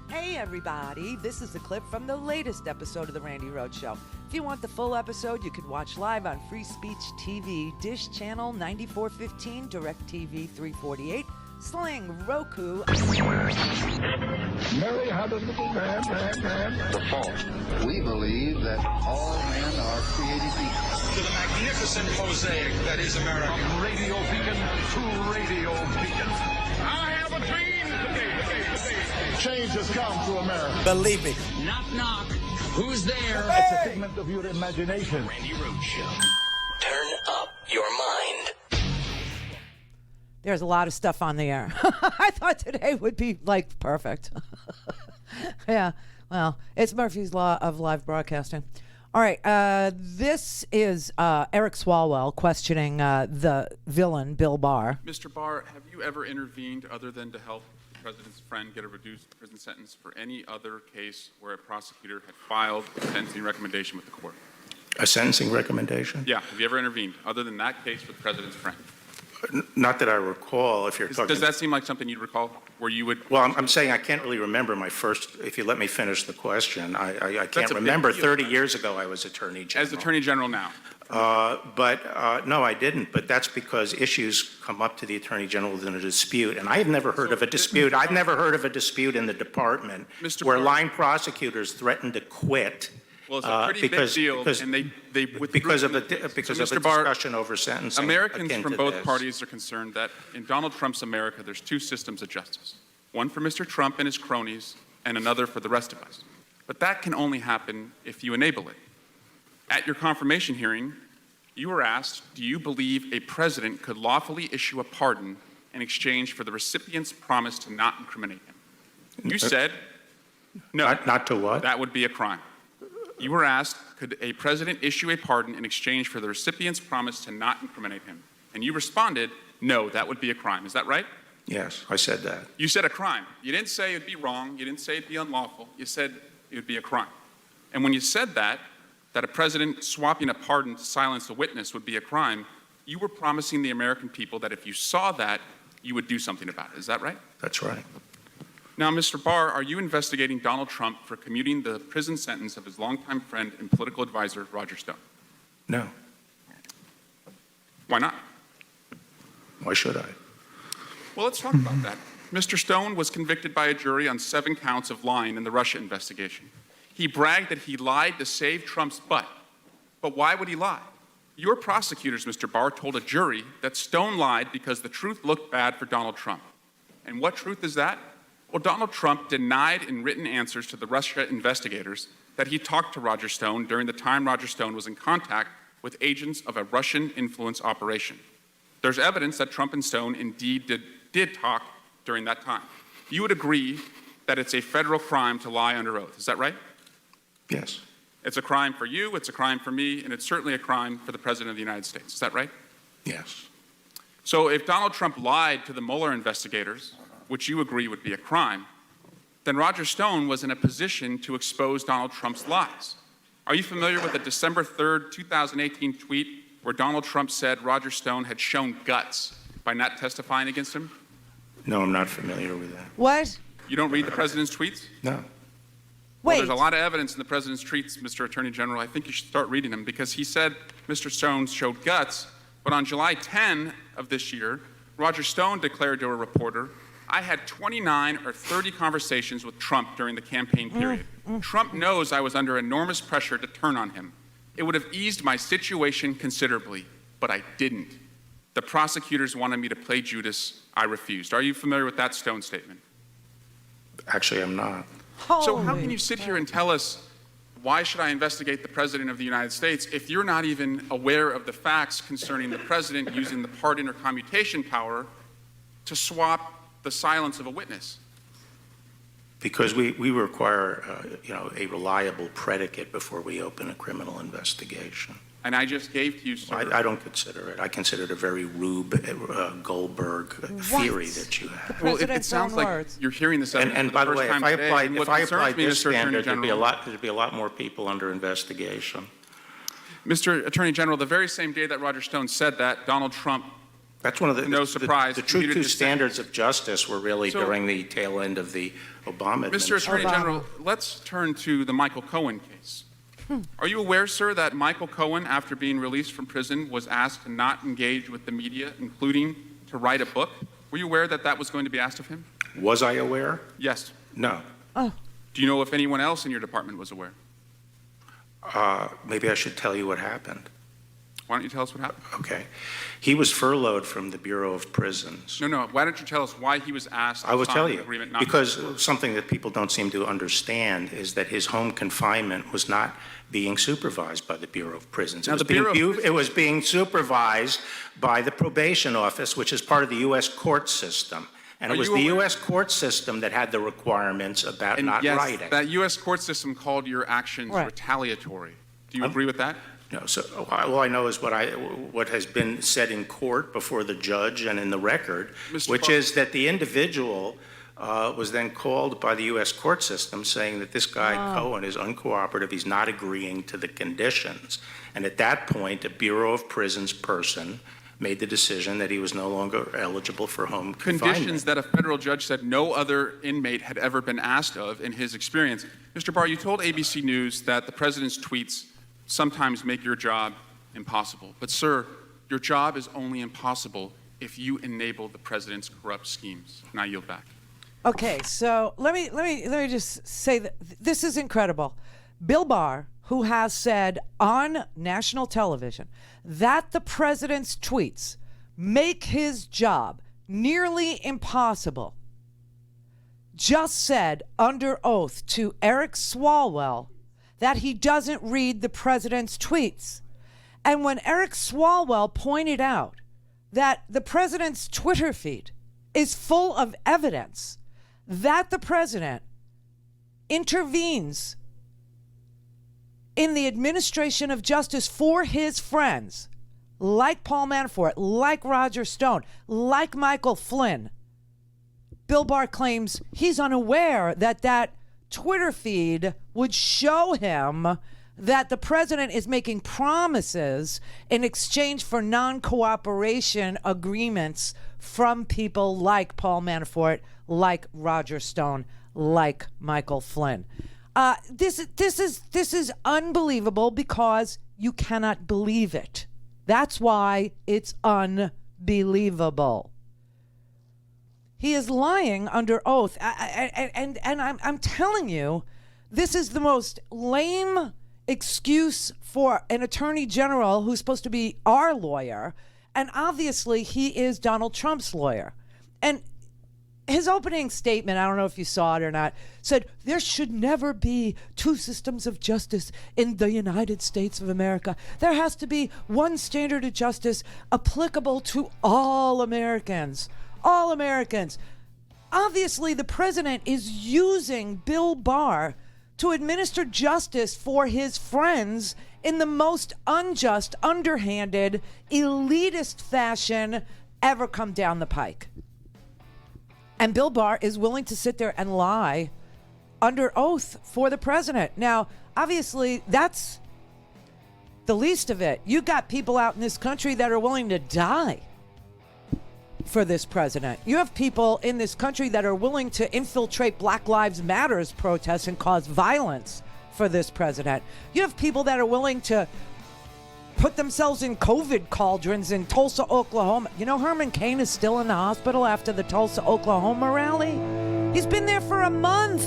Hey everybody, this is a clip from the latest episode of the Randi Rhodes Show. If you want the full episode, you can watch live on Free Speech TV, Dish Channel 9415, DirectTV 348, Sling, Roku. Mary had a little man. The fault. We believe that all men are created equal. To the magnificent mosaic that is America. From radio beacon to radio beacon. I have a dream today. Change has come to America. Believe it. Knock, knock. Who's there? It's a figment of your imagination. Randi Rhodes Show. Turn up your mind. There's a lot of stuff on the air. I thought today would be like perfect. Yeah, well, it's Murphy's Law of live broadcasting. All right, this is Eric Swalwell questioning the villain, Bill Barr. Mr. Barr, have you ever intervened other than to help the president's friend get a reduced prison sentence for any other case where a prosecutor had filed a sentencing recommendation with the court? A sentencing recommendation? Yeah, have you ever intervened other than that case with the president's friend? Not that I recall, if you're talking... Does that seem like something you'd recall, where you would... Well, I'm saying I can't really remember my first... If you let me finish the question, I can't remember. 30 years ago, I was Attorney General. As Attorney General now? No, I didn't. But that's because issues come up to the Attorney General within a dispute. And I have never heard of a dispute. I've never heard of a dispute in the department where line prosecutors threaten to quit. Well, it's a pretty big deal, and they withdrew because of a Mr. Barr, discussion over sentencing. Americans from both parties are concerned that in Donald Trump's America, there's two systems of justice. One for Mr. Trump and his cronies, and another for the rest of us. But that can only happen if you enable it. At your confirmation hearing, you were asked, do you believe a president could lawfully issue a pardon in exchange for the recipient's promise to not incriminate him? You said, no. Not to what? That would be a crime. You were asked, could a president issue a pardon in exchange for the recipient's promise to not incriminate him? And you responded, no, that would be a crime. Is that right? Yes, I said that. You said a crime. You didn't say it'd be wrong. You didn't say it'd be unlawful. You said it would be a crime. And when you said that a president swapping a pardon to silence a witness would be a crime, you were promising the American people that if you saw that, you would do something about it. Is that right? That's right. Now, Mr. Barr, are you investigating Donald Trump for commuting the prison sentence of his longtime friend and political advisor, Roger Stone? No. Why not? Why should I? Well, let's talk about that. Mr. Stone was convicted by a jury on 7 counts of lying in the Russia investigation. He bragged that he lied to save Trump's butt. But why would he lie? Your prosecutors, Mr. Barr, told a jury that Stone lied because the truth looked bad for Donald Trump. And what truth is that? Well, Donald Trump denied in written answers to the Russia investigators that he talked to Roger Stone during the time Roger Stone was in contact with agents of a Russian influence operation. There's evidence that Trump and Stone indeed did talk during that time. You would agree that it's a federal crime to lie under oath. Is that right? Yes. It's a crime for you, it's a crime for me, and it's certainly a crime for the President of the United States. Is that right? Yes. So if Donald Trump lied to the Mueller investigators, which you agree would be a crime, then Roger Stone was in a position to expose Donald Trump's lies. Are you familiar with the December 3rd, 2018 tweet where Donald Trump said Roger Stone had shown guts by not testifying against him? No, I'm not familiar with that. What? You don't read the president's tweets? No. Well, there's a lot of evidence in the president's tweets, Mr. Attorney General. I think you should start reading them because he said Mr. Stone showed guts, but on July 10 of this year, Roger Stone declared to a reporter, I had 29 or 30 conversations with Trump during the campaign period. Trump knows I was under enormous pressure to turn on him. It would have eased my situation considerably, but I didn't. The prosecutors wanted me to play Judas. I refused. Are you familiar with that Stone statement? Actually, I'm not. So how can you sit here and tell us, why should I investigate the President of the United States if you're not even aware of the facts concerning the President using the pardon or commutation power to swap the silence of a witness? Because we require, a reliable predicate before we open a criminal investigation. And I just gave to you, sir. I don't consider it. I consider it a very Rube Goldberg theory that you have. Well, it sounds like you're hearing this. And by the way, if I applied this standard, there'd be a lot more people under investigation. Mr. Attorney General, the very same day that Roger Stone said that, Donald Trump That's one of the No surprise, The true computer two dissent. standards of justice were really So- during the tail end of the Obama Mr. administration. Attorney General, let's turn to the Michael Cohen case. Are you aware, sir, that Michael Cohen, after being released from prison, was asked to not engage with the media, including to write a book? Were you aware that that was going to be asked of him? Was I aware? Yes. No. Do you know if anyone else in your department was aware? Maybe I should tell you what happened. Why don't you tell us what happened? Okay. He was furloughed from the Bureau of Prisons. No. Why don't you tell us why he was asked to I will sign tell an you, agreement not because something that people don't seem to understand is that his home confinement was not being supervised by the Bureau of Prisons. Now, the Bureau of Prisons- It was being supervised by the probation office, which is part of the U.S. court system. And Are it was you the aware- U.S. court system that had the requirements about And not yes, writing. that U.S. court system called your actions Right. retaliatory. Do you agree with that? No, so all I know is what has been said in court before the judge and in the record, Mr. which Barr- is that the individual was then called by the U.S. court system saying that this guy Cohen is uncooperative, he's not agreeing to the conditions. And at that point, a Bureau of Prisons person made the decision that he was no longer eligible for home confinement. Conditions that a federal judge said no other inmate had ever been asked of in his experience. Mr. Barr, you told ABC News that the president's tweets sometimes make your job impossible. But, sir, your job is only impossible if you enable the president's corrupt schemes. And I yield back. Okay, so let me just say that this is incredible. Bill Barr, who has said on national television that the president's tweets make his job nearly impossible, just said under oath to Eric Swalwell that he doesn't read the president's tweets. And when Eric Swalwell pointed out that the president's Twitter feed is full of evidence that the president intervenes in the administration of justice for his friends, like Paul Manafort, like Roger Stone, like Michael Flynn, Bill Barr claims he's unaware that that Twitter feed would show him that the president is making promises in exchange for non-cooperation agreements from people like Paul Manafort, like Roger Stone, like Michael Flynn. This is unbelievable because you cannot believe it. That's why it's unbelievable. He is lying under oath, and I'm telling you, this is the most lame excuse for an attorney general who's supposed to be our lawyer, and obviously he is Donald Trump's lawyer. And his opening statement, I don't know if you saw it or not, said there should never be two systems of justice in the United States of America. There has to be one standard of justice applicable to all Americans. All Americans. Obviously, the president is using Bill Barr to administer justice for his friends in the most unjust, underhanded, elitist fashion ever come down the pike. And Bill Barr is willing to sit there and lie under oath for the president. Now, obviously, that's the least of it. You got people out in this country that are willing to die for this president. You have people in this country that are willing to infiltrate Black Lives Matters protests and cause violence for this president. You have people that are willing to put themselves in COVID cauldrons in Tulsa, Oklahoma. You know, Herman Cain is still in the hospital after the Tulsa, Oklahoma rally. He's been there for a month.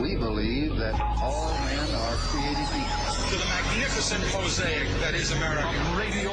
We believe that all men are created equal. To the magnificent mosaic that is America. Radio